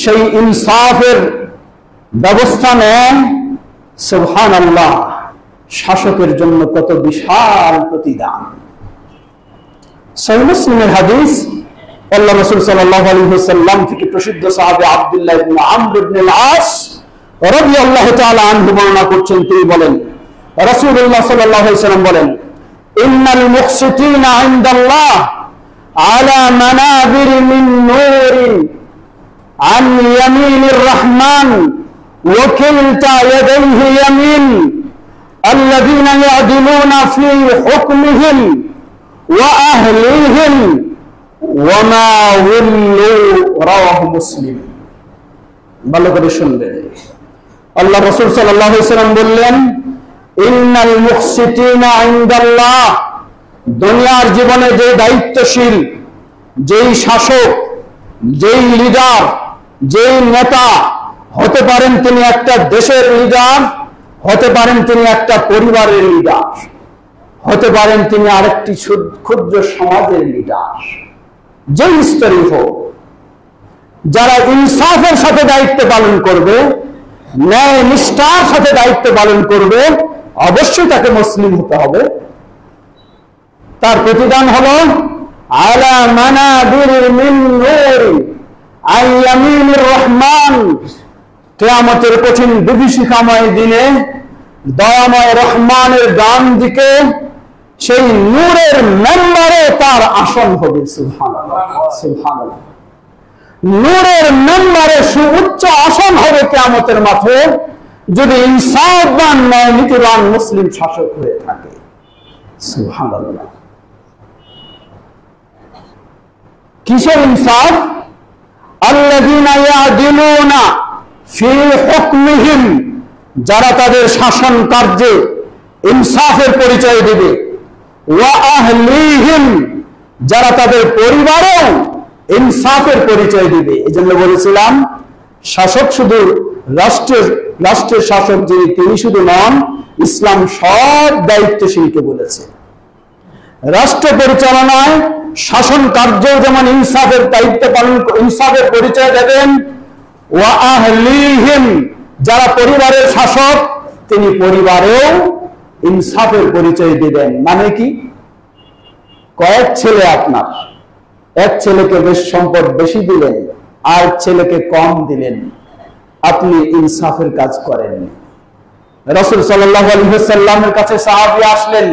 সেই ইনসাফের ব্যবস্থা নেন, সুবহানাল্লাহ, শাসকের জন্য কত বিশাল প্রতিদান। সহিহ মুসলিমের হাদিস, আল্লাহ রাসূল সাল্লাল্লাহু আলাইহি ওয়াসাল্লাম থেকে প্রসিদ্ধ সাহাবী আব্দুল্লাহ ইবনে আমর ইবনে আল-আস রাদিয়াল্লাহু তাআলা আনহু বর্ণনা করছেন, তিনি বলেন, রাসূলুল্লাহ সাল্লাল্লাহু আলাইহি ওয়াসাল্লাম বলেন, ইন্নাল মুকসিতিনা ইনদাল্লাহ আলা মানাবির মিন নূরিন আন ইয়ামিনির রহমান ওয়া কিলতা ইয়াদাইহি ইয়ামিন আল্লাযীনা ইয়াদিলুনা ফি হুকমিহিম ওয়া আহলিহিম ওয়া মা উল্লু, রাওয়াহু মুসলিম। ভালো করে শুনবেন। আল্লাহ রাসূল সাল্লাল্লাহু আলাইহি ওয়াসাল্লাম বললেন, ইন্নাল মুকসিতিনা ইনদাল্লাহ, দুনিয়ার জীবনে যে দায়িত্বশীল, যেই শাসক, যেই লিডার, যেই নেতা হতে পারেন, তিনি একটা দেশের লিডার, হতে পারেন তিনি একটা পরিবারের লিডার, হতে পারেন তিনি আরেকটি ক্ষুদ্র সমাজের লিডার, যেই স্তরই হোক, যারা ইনসাফের সাথে দায়িত্ব পালন করবে, ন্যায় নিষ্ঠার সাথে দায়িত্ব পালন করবে, অবশ্যই তাকে মুসলিম হতে হবে। তার প্রতিদান হলো আলা মানাবির মিন নূর আন ইয়ামিনির রহমান, কিয়ামতের কঠিন বিভীষিকাময় দিনে দয়াময় রহমানের ডান দিকে সেই নূরের মেম্বারে তার আসন হবে। সুবহানাল্লাহ, সুবহানাল্লাহ। নূরের মেম্বারে সুউচ্চ আসন হবে কিয়ামতের মাঠে, যদি ইনসাফবান ন্যায় নীতিবান মুসলিম শাসক হয়ে থাকে। সুবহানাল্লাহ। কিসের ইনসাফ? আল্লাযীনা ইয়াদিলুনা ফি হুকমিহিম, যারা তাদের শাসন কার্যে ইনসাফের পরিচয় দিবে, ওয়া আহলিহিম, যারা তাদের পরিবারেও ইনসাফের পরিচয় দিবে। এজন্য বলেছিলাম, শাসক শুধু রাষ্ট্রের শাসক যিনি, তিনি শুধু নন, ইসলাম সব দায়িত্বশীলকে বলেছে। রাষ্ট্র পরিচালনায় শাসন কার্যেও যেমন ইনসাফের দায়িত্ব পালন, ইনসাফের পরিচয় দেবেন, ওয়া আহলিহিম, যারা পরিবারের শাসক, তিনি পরিবারেও ইনসাফের পরিচয় দিবেন। মানে কি? কয়েক ছেলে আপনার, এক ছেলেকে বেশ সম্পদ বেশি দিলেন, আর ছেলেকে কম দিলেন, আপনি ইনসাফের কাজ করেন। রাসূল সাল্লাল্লাহু আলাইহি ওয়াসাল্লামের কাছে সাহাবী আসলেন,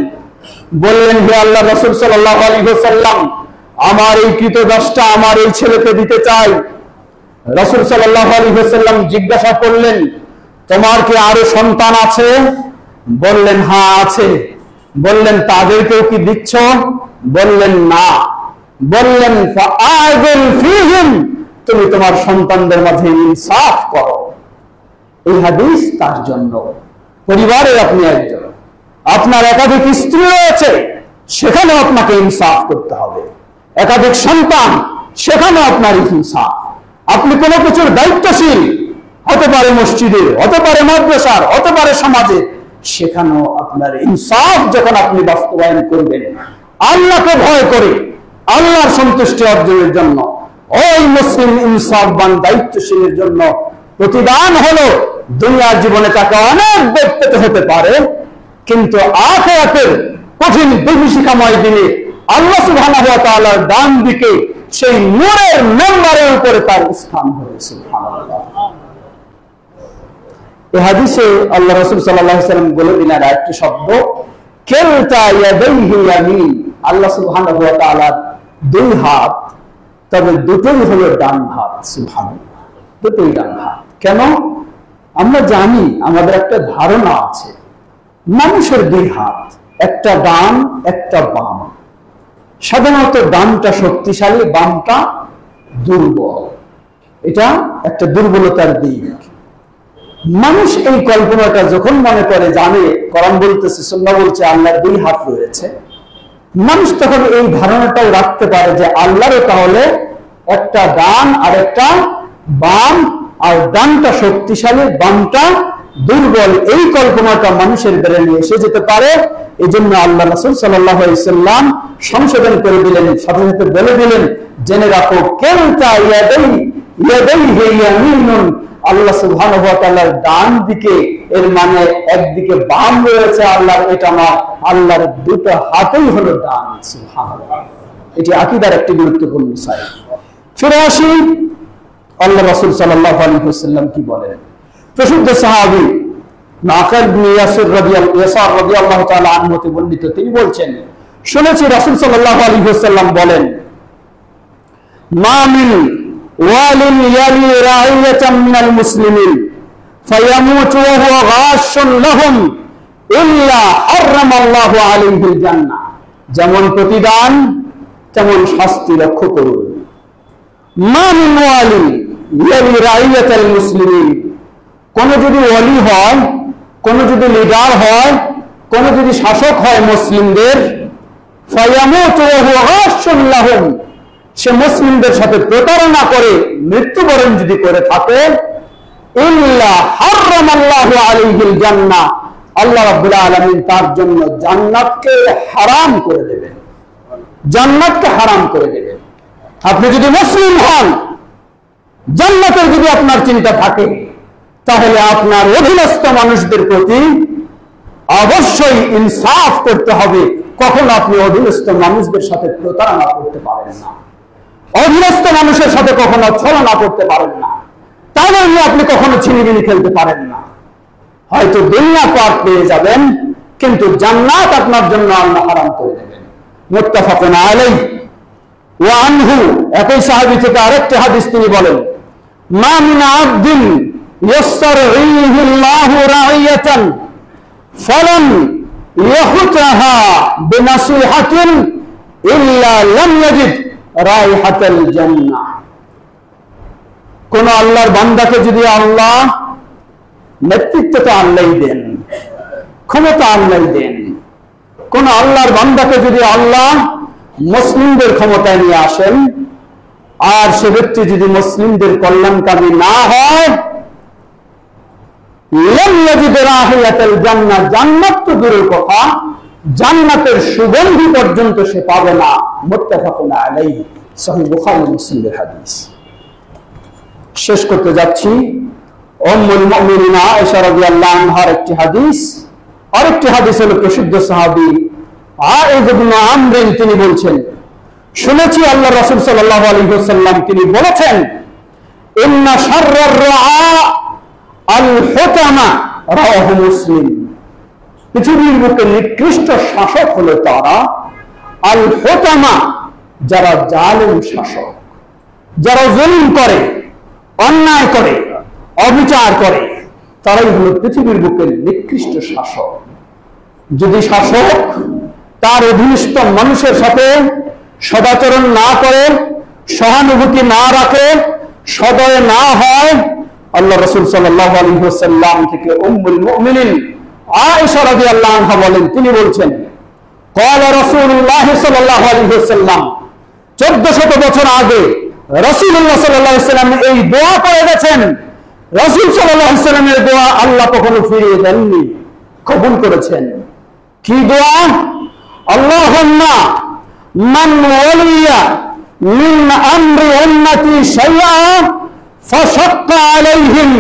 বললেন, হে আল্লাহ রাসূল সাল্লাল্লাহু আলাইহি ওয়াসাল্লাম, আমার এই কৃতদাসটা আমার এই ছেলেকে দিতে চাই। রাসূল সাল্লাল্লাহু আলাইহি ওয়াসাল্লাম জিজ্ঞাসা করলেন, তোমার কি আরো সন্তান আছে? বললেন, হ্যাঁ আছে। বললেন, তাদেরকেও কি দিচ্ছ? বললেন, না। বললেন, ফাআদিল ফীহিম, তুমি তোমার সন্তানদের মাঝে ইনসাফ করো। এই হাদিস তার জন্য। পরিবারের আপনি একজন, আপনার একাধিক স্ত্রী রয়েছে, সেখানে আপনাকে ইনসাফ করতে হবে। একাধিক সন্তান, সেখানে আপনার ইনসাফ। আপনি কোনো কিছুর দায়িত্বশীল, হতে পারে মসজিদে, হতে পারে মাদ্রাসার, হতে পারে সমাজে, সেখানেও আপনার ইনসাফ যখন আপনি বাস্তবায়ন করবেন, আল্লাহকে ভয় করে, আল্লাহর সন্তুষ্টি অর্জনের জন্য, ওই মুসলিম ইনসাফবান দায়িত্বশীলের জন্য প্রতিদান হলো দুনিয়ার জীবনে তাকে অনেক ভোগ পেতে হতে পারে, কিন্তু আখিরাতের কঠিন বিভীষিকাময় দিনে আল্লাহ সুবহানাহু ওয়া তাআলার ডান দিকে সেই নূরের মেম্বারের উপরে তার স্থান হবে। সুবহানাল্লাহ। এই হাদিসে আল্লাহ রাসূল সাল্লাল্লাহু আলাইহি ওয়াসাল্লাম বলে দিলেন আরেকটি শব্দ, কিলতা ইয়াদাইহি ইয়ামিন। আল্লাহ সুবহানাহু ওয়া তাআলার দুই হাত, তবে দুটোই হলো ডান হাত। সুবহানাল্লাহ, দুটোই ডান হাত। কেন? আমরা জানি, আমাদের একটা ধারণা আছে, মানুষের দুই হাত, একটা ডান একটা বাম। সাধারণত ডানটা শক্তিশালী, বামটা দুর্বল। এটা একটা দুর্বলতার দিক। মানুষ এই কল্পনাটা যখন মনে করে, জানে কোরআন বলতেছে, সুন্নাহ বলছে আল্লাহর দুই হাত রয়েছে, মানুষ তখন এই ধারণাটাও রাখতে পারে যে আল্লাহরও তাহলে একটা ডান আর একটা বাম, আর ডানটা শক্তিশালী, বামটা দুর্বল। এই কল্পনাটা মানুষের ব্রেনে এসে যেতে পারে। এই জন্য আল্লাহ রাসূল সাল্লাল্লাহু আলাইহি ওয়াসাল্লাম সংশোধন করে দিলেন, সাথে সাথে বলে দিলেন, জেনে রাখো, কিলতা ইয়াদাইহি ইয়ামিনুন, আল্লাহ সুবহানাহু ওয়া তাআলার ডান দিকে, এর মানে একদিকে বাম রয়েছে আল্লাহর, এটা না, আল্লাহর দুটো হাতই হলো ডান। সুবহানাল্লাহ। এটি আকীদার একটি গুরুত্বপূর্ণ বিষয়। ফিরে আসি, আল্লাহ রাসূল সাল্লাল্লাহু আলাইহি ওয়াসাল্লাম কি বলেন। প্রসিদ্ধ সাহাবী নাকাল ইবনে ইয়াসির রাদিয়াল্লাহু তাআলা আনহু হতে বর্ণিত, তিনি বলছেন, শুনেছি রাসূল সাল্লাল্লাহু আলাইহি ওয়াসাল্লাম বলেন, মা মিন ওয়ালিন ইয়ালি রাইয়াতাম মিনাল মুসলিমিন ফায়ামুতু ওয়া হুয়া গাশুন লাহুম ইল্লা হারামাল্লাহু আলাইহিল জান্নাহ। যেমন প্রতিদান তেমন শাস্তি লক্ষ্য করুন। মা মিন ওয়ালি ইয়ালি রাইয়াতাল মুসলিমিন, কোন যদি ওয়ালি হয়, কোন যদি লিডার হয়, কোন যদি শাসক হয় মুসলিমদের, ফায়ামুতু ওয়া হুয়া গাশুন লাহুম, সে মুসলিমদের সাথে প্রতারণা করে মৃত্যুবরণ যদি করে থাকে, ইল্লা হারামাল্লাহু আলাইহিল জান্নাহ, আল্লাহ রাব্বুল আলামিন তার জন্য জান্নাতকে হারাম করে দেবেন, জান্নাতকে হারাম করে দেবেন। আপনি যদি মুসলিম হন, জান্নাতের যদি আপনার চিন্তা থাকে, তাহলে আপনার অধীনস্থ মানুষদের প্রতি অবশ্যই ইনসাফ করতে হবে। কখনো আপনি অধীনস্থ মানুষদের সাথে প্রতারণা করতে পারেন না, অধীনস্থ মানুষের সাথে কখনো ছলনা করতে পারেন না, তাহলে আপনি কখনো ছিনিমিনি খেলতে পারেন না। হয়তো দুনিয়া পার পেয়ে যাবেন, কিন্তু জান্নাত আপনার জন্য আল্লাহ হারাম করে দেবেন। মুত্তাফাকুন আলাইহি। ওয়া আনহু, একই সাহাবী থেকে আরেকটি হাদিস তিনি বলেন, মা মিন আবদিন ইয়াসতারঈহু আল্লাহু রাইয়াতান ফালাম ইয়াহুতাহা বিনাসিহাতিন ইল্লা লাম ইয়াজিদ রাইহাতাল জান্নাহ। কোন আল্লাহর বান্দাকে যদি আল্লাহ, নেতৃত্ব তো আল্লাহই দেন, ক্ষমতা আল্লাহই দেন, কোন আল্লাহর বান্দাকে যদি আল্লাহ মুসলিমদের ক্ষমতায় নিয়ে আসেন, আর সে ব্যক্তি যদি মুসলিমদের কল্যাণকামী না হয়, লাম ইয়াজিদ রাহিয়াতাল জান্নাহ, জান্নাত তো দূরের কথা, জান্নাতের সুগন্ধি পর্যন্ত সে পাবে না। মুত্তাফাকুন আলাইহি, সহিহ বুখারী মুসলিমের হাদিস। শেষ করতে যাচ্ছি উম্মুল মুমিনিন আয়েশা রাদিয়াল্লাহু আনহার একটি হাদিস। আরেকটি হাদিস হলো প্রসিদ্ধ সাহাবী আয়েশ ইবনে আমর, তিনি বলছেন, শুনেছি আল্লাহ রাসূল সাল্লাল্লাহু আলাইহি ওয়াসাল্লাম তিনি বলেছেন, ইন্না শাররার রাআ আল হুতামা, রাওয়াহু মুসলিম। পৃথিবীর বুকে নিকৃষ্ট শাসক হলো তারা, আল হুতামা, যারা জালেম শাসক, যারা জুলুম করে, অন্যায় করে, অবিচার করে, তারাই হলো পৃথিবীর বুকের নিকৃষ্ট শাসক। যদি শাসক তার অধীনস্থ মানুষের সাথে সদাচরণ না করে, সহানুভূতি না রাখে, সদয় না হয়, আল্লাহ রাসূল সাল্লাল্লাহু আলাইহি ওয়াসাল্লাম থেকে উম্মুল মুমিনিন আয়েশা রাদিয়াল্লাহু আনহা বলেন, তিনি বলছেন, ক্বালা রাসূলুল্লাহ সাল্লাল্লাহু আলাইহি ওয়াসাল্লাম, 1400 বছর আগে রাসূলুল্লাহ সাল্লাল্লাহু আলাইহি ওয়াসাল্লাম এই দোয়া করে গেছেন। রাসূল সাল্লাল্লাহু আলাইহি ওয়াসাল্লামের দোয়া আল্লাহ কখনো ফিরিয়ে দেননি, কবুল করেছেন। কি দোয়া? আল্লাহুম্মা মান ওয়ালিয়া মিন আমরি উম্মতি শাইআ ফাশাক্কা আলাইহিম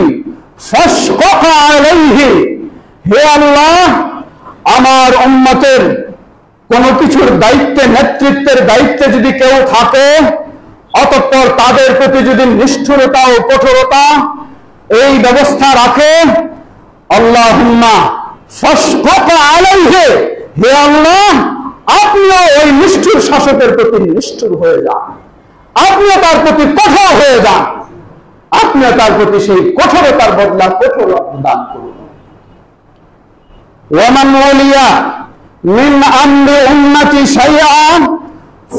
ফাশকাকা আলাইহি, হে আল্লাহ, আমার উম্মতের কোন কিছুর দায়িত্বে, নেতৃত্বের দায়িত্বে যদি কেউ থাকে, অতঃপর তাদের প্রতি যদি নিষ্ঠুরতা ও কঠোরতা এই ব্যবস্থা রাখে, আল্লাহুম্মা ফাশকাকা আলাইহি, হে আল্লাহ, আপনিও ওই নিষ্ঠুর শাসকের প্রতি নিষ্ঠুর হয়ে যান, আপনিও তার প্রতি কঠোর হয়ে যান, আপনিও তার প্রতি সেই কঠোরতার বদলা কঠোর দান করুন। ওয়ামান ওয়ালিয়া মিন আমরি উম্মতি শাইআ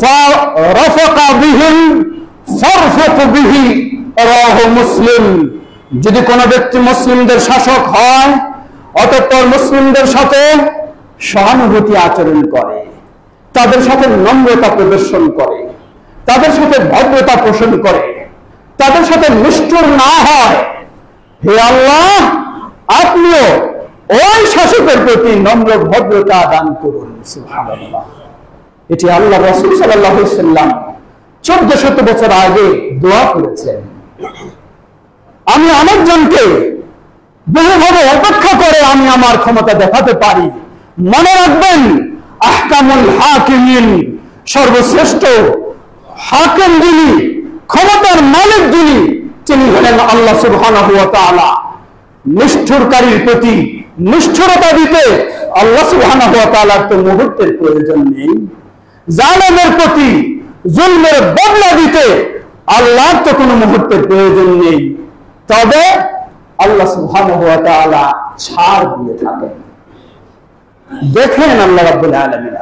ফারাফাকা বিহিম ফারফাক বিহি, রাওয়াহু মুসলিম। যদি কোনো ব্যক্তি মুসলিমদের শাসক হয়, অতঃপর মুসলিমদের সাথে সহানুভূতি আচরণ করে, তাদের সাথে নম্রতা প্রদর্শন করে, তাদের সাথে ভদ্রতা পোষণ করে, তাদের সাথে নিষ্ঠুর না হয়, হে আল্লাহ, আপনিও ওই শাসকের প্রতি নম্র ভদ্রতা দান করুন। সুবহানাল্লাহ। এটি আল্লাহ রাসূল সাল্লাল্লাহু আলাইহি ওয়াসাল্লাম 1400 বছর আগে দোয়া করেছেন। আমি অনেকজনকে বহুভাবে অপেক্ষা করে আমি আমার ক্ষমতা দেখাতে পারি। মনে রাখবেন, আহকামুল হাকিমিন, সর্বশ্রেষ্ঠ হাকিম যিনি, ক্ষমতার মালিক যিনি, তিনি হলেন আল্লাহ সুবহানাহু ওয়া তাআলা। নিষ্ঠুরকারীর প্রতি নিষ্ঠুরতা দিতে আল্লাহ সুবহানাহু ওয়া তাআলার তো মুহূর্তের প্রয়োজন নেই। জালেমের প্রতি জুলমের বদলা দিতে আল্লাহর তো কোনো মুহূর্তের প্রয়োজন নেই। তবে আল্লাহ সুবহানাহু ওয়া তাআলা ছাড় দিয়ে থাকেন। দেখেন আল্লাহ রাব্বুল আলামিন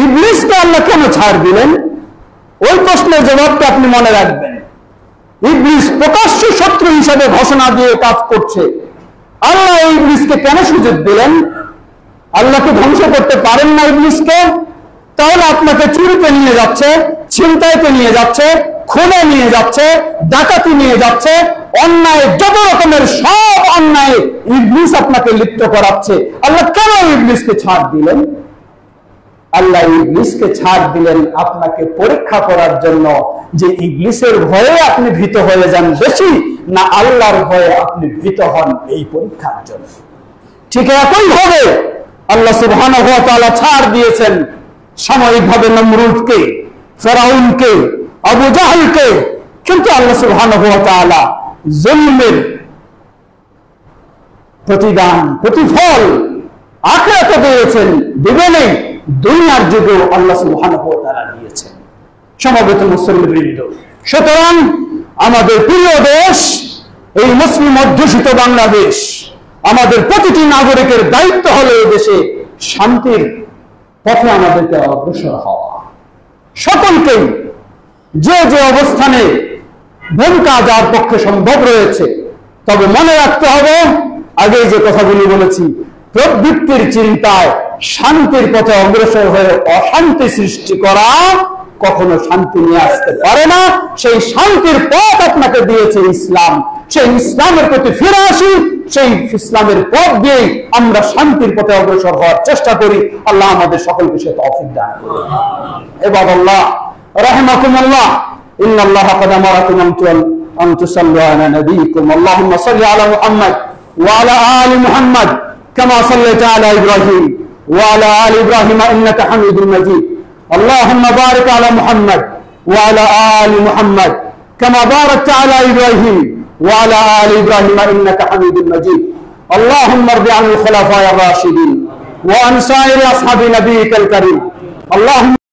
ইবলিসকে আল্লাহ কেন ছাড় দিলেন, ওই প্রশ্নের জবাবটা আপনি মনে রাখবেন। ইবলিস প্রকাশ্য শত্রু হিসাবে ঘোষণা দিয়ে কাজ করছে। আল্লাহ ইবলিসকে কেন সুযোগ দিলেন? আল্লাহকে ধ্বংস করতে পারেন না ইবলিসকে? তাহলে আপনাকে চুরিতে নিয়ে যাচ্ছে, ছিনতাইতে নিয়ে যাচ্ছে, খুনে নিয়ে যাচ্ছে, ডাকাতি নিয়ে যাচ্ছে, অন্যায় যত রকমের সব অন্যায় ইবলিস আপনাকে লিপ্ত করাচ্ছে। আল্লাহ কেন ইবলিসকে ছাড় দিলেন? আল্লাহ ইবলিসকে ছাড় দিলেন আপনাকে পরীক্ষা করার জন্য, যে ইবলিসের ভয়ে আপনি ভীত হয়ে যান বেশি, না আল্লাহর ভয়ে আপনি ভীত হন, এই পরীক্ষার জন্য। ঠিক একই ভাবে আল্লাহ সুবহানাহু ওয়া তাআলা ছাড় দিয়েছেন সাময়িকভাবে নমরুদকে, ফেরাউনকে, আবু জাহলকে, কিন্তু আল্লাহ সুবহানাহু ওয়া তাআলা জুলমের প্রতিদান, প্রতিফল আখিরাতে দিয়েছেন, দিবেনই, দুনিয়ার যুগেও আল্লাহ সুবহানাহু ওয়া তাআলা দিয়েছেন। সমবেত মুসলিমবৃন্দ, সুতরাং আমাদের প্রিয় দেশ, এই মুসলিম অধ্যুষিত বাংলাদেশ, আমাদের প্রতিটি নাগরিকের দায়িত্ব হলো এই দেশে শান্তির পথে আমাদেরকে অগ্রসর হওয়া। সকলকেই যে যে অবস্থানে ভূমিকা যার পক্ষে সম্ভব রয়েছে, তবে মনে রাখতে হবে, আগে যে কথাগুলি বলেছি, প্রবৃত্তির চিন্তায় শান্তির পথে অগ্রসর হয়ে অশান্তি সৃষ্টি করা কখনো শান্তি নিয়ে আসতে পারে না। সেই শান্তির পথ আপনাকে দিয়েছে ইসলাম, সেই ইসলামের প্রতি ফিরে আসি, সেই ইসলামের পথ দিয়ে আমরা শান্তির পথে অগ্রসর হওয়ার চেষ্টা করি। আল্লাহ আমাদের সকলকে সে তৌফিক দান করুন। ইবাদাল্লাহ রাহিমাকুমুল্লাহ, ইন্নাল্লাহা ক্বাদ আমারাকুম আন তুসাল্লু আলা নাবিয়িকুম, আল্লাহুম্মা সাল্লি আলা মুহাম্মাদ ওয়া আলা আলি মুহাম্মাদ কামা সাল্লাইতা আলা ইব্রাহিম ওয়া আলা আলি ইব্রাহিম ইন্নাকা হামিদুম মাজিদ। আল্লাহুম্মা বারিক আলা মুহাম্মাদ ওয়া আলা আলি মুহাম্মাদ কামা বারাকতা আলা ইব্রাহিম وعلى آل إبراهيم إنك حميد مجيد. اللهم ارض عن الخلفاء الراشدين وعن سائر أصحاب نبيك الكريم. اللهم